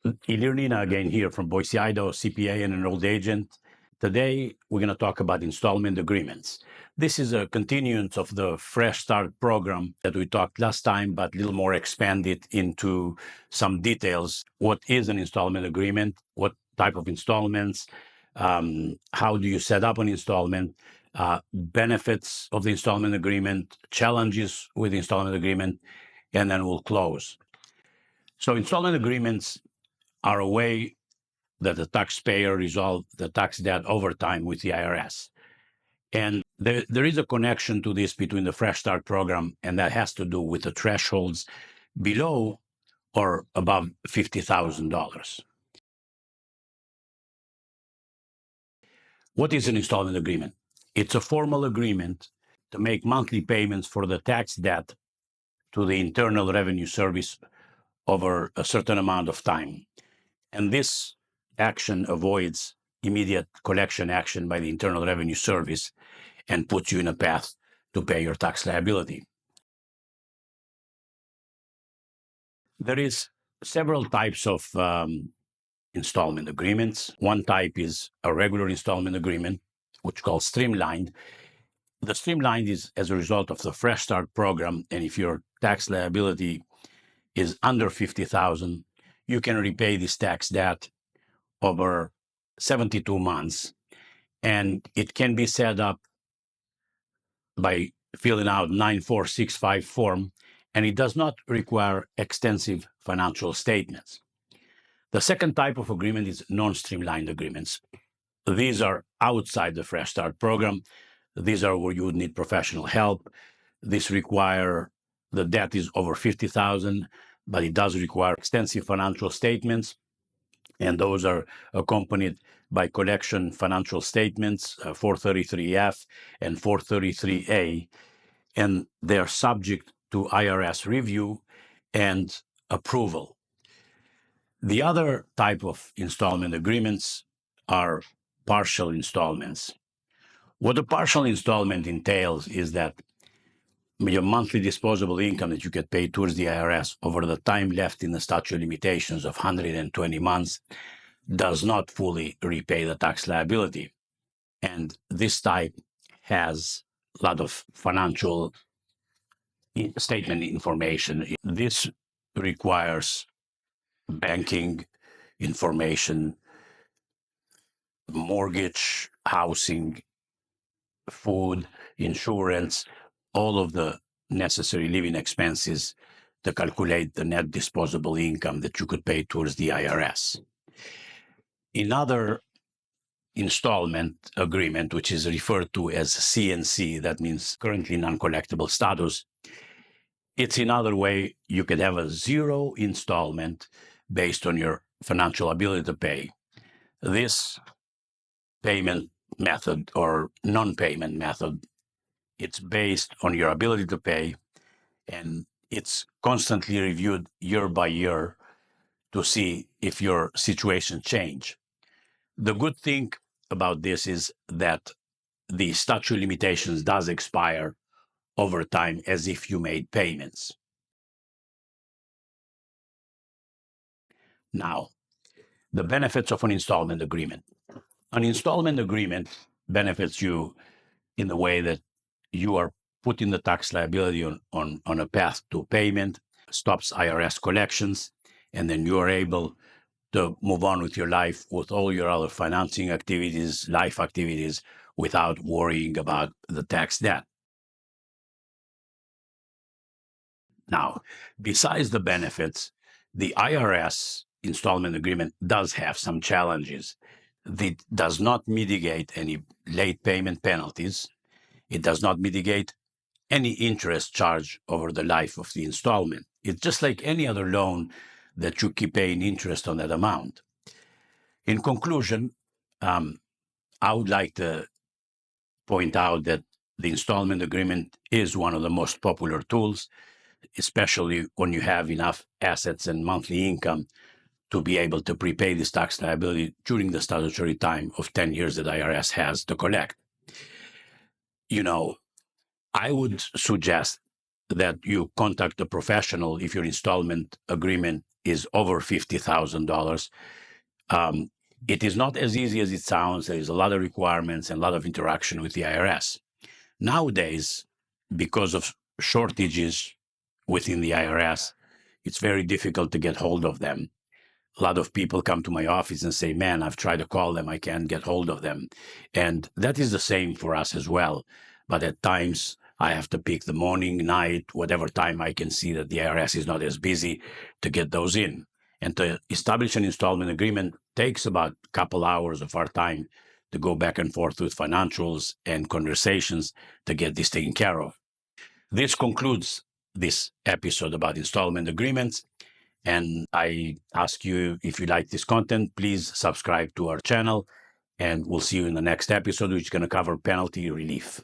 Ilirnina again here from Boise, Idaho, CPA and enrolled agent. Today, we're going to talk about installment agreements. This is a continuance of the Fresh Start program that we talked last time, but a little more expanded into some details. What is an installment agreement? What type of installments? How do you set up an installment? Benefits of the installment agreement, challenges with the installment agreement, and then we'll close. So installment agreements are a way that the taxpayer resolve the tax debt over time with the IRS. And there is a connection to this between the Fresh Start program, and that has to do with the thresholds below or above $50,000. What is an installment agreement? It's a formal agreement to make monthly payments for the tax debt to the Internal Revenue Service over a certain amount of time. And this action avoids immediate collection action by the Internal Revenue Service and puts you in a path to pay your tax liability. There is several types of installment agreements. One type is a regular installment agreement, which is called streamlined. The streamlined is as a result of the Fresh Start program, and if your tax liability is under $50,000, you can repay this tax debt over 72 months, and it can be set up by filling out 9465 form, and it does not require extensive financial statements. The second type of agreement is non-streamlined agreements. These are outside the Fresh Start program. These are where you would need professional help. This require the debt is over $50,000, but it does require extensive financial statements, and those are accompanied by collection financial statements, 433F and 433A, and they're subject to IRS review and approval. The other type of installment agreements are partial installments. What a partial installment entails is that your monthly disposable income that you get paid towards the IRS over the time left in the statute of limitations of 120 months does not fully repay the tax liability. And this type has a lot of financial statement information. This requires banking information, mortgage, housing, food, insurance, all of the necessary living expenses to calculate the net disposable income that you could pay towards the IRS. Another installment agreement, which is referred to as CNC, that means currently non-collectible status, it's another way you could have a zero installment based on your financial ability to pay. This payment method or non-payment method, it's based on your ability to pay, and it's constantly reviewed year by year to see if your situation change. The good thing about this is that the statute of limitations does expire over time as if you made payments. Now, the benefits of an installment agreement. An installment agreement benefits you in the way that you are putting the tax liability on a path to payment, stops IRS collections, and then you are able to move on with your life with all your other financing activities, life activities, without worrying about the tax debt. Now, besides the benefits, the IRS installment agreement does have some challenges. It does not mitigate any late payment penalties. It does not mitigate any interest charge over the life of the installment. It's just like any other loan that you keep paying interest on that amount. In conclusion, I would like to point out that the installment agreement is one of the most popular tools, especially when you have enough assets and monthly income to be able to prepay this tax liability during the statutory time of 10 years that IRS has to collect. I would suggest that you contact a professional if your installment agreement is over $50,000. It is not as easy as it sounds. There is a lot of requirements and a lot of interaction with the IRS. Nowadays, because of shortages within the IRS, it's very difficult to get hold of them. A lot of people come to my office and say, man, I've tried to call them, I can't get hold of them. And that is the same for us as well. But at times, I have to pick the morning, night, whatever time I can see that the IRS is not as busy to get those in. And to establish an installment agreement takes about a couple hours of our time to go back and forth with financials and conversations to get this taken care of. This concludes this episode about installment agreements. And I ask you, if you like this content, please subscribe to our channel. And we'll see you in the next episode, which is going to cover penalty relief.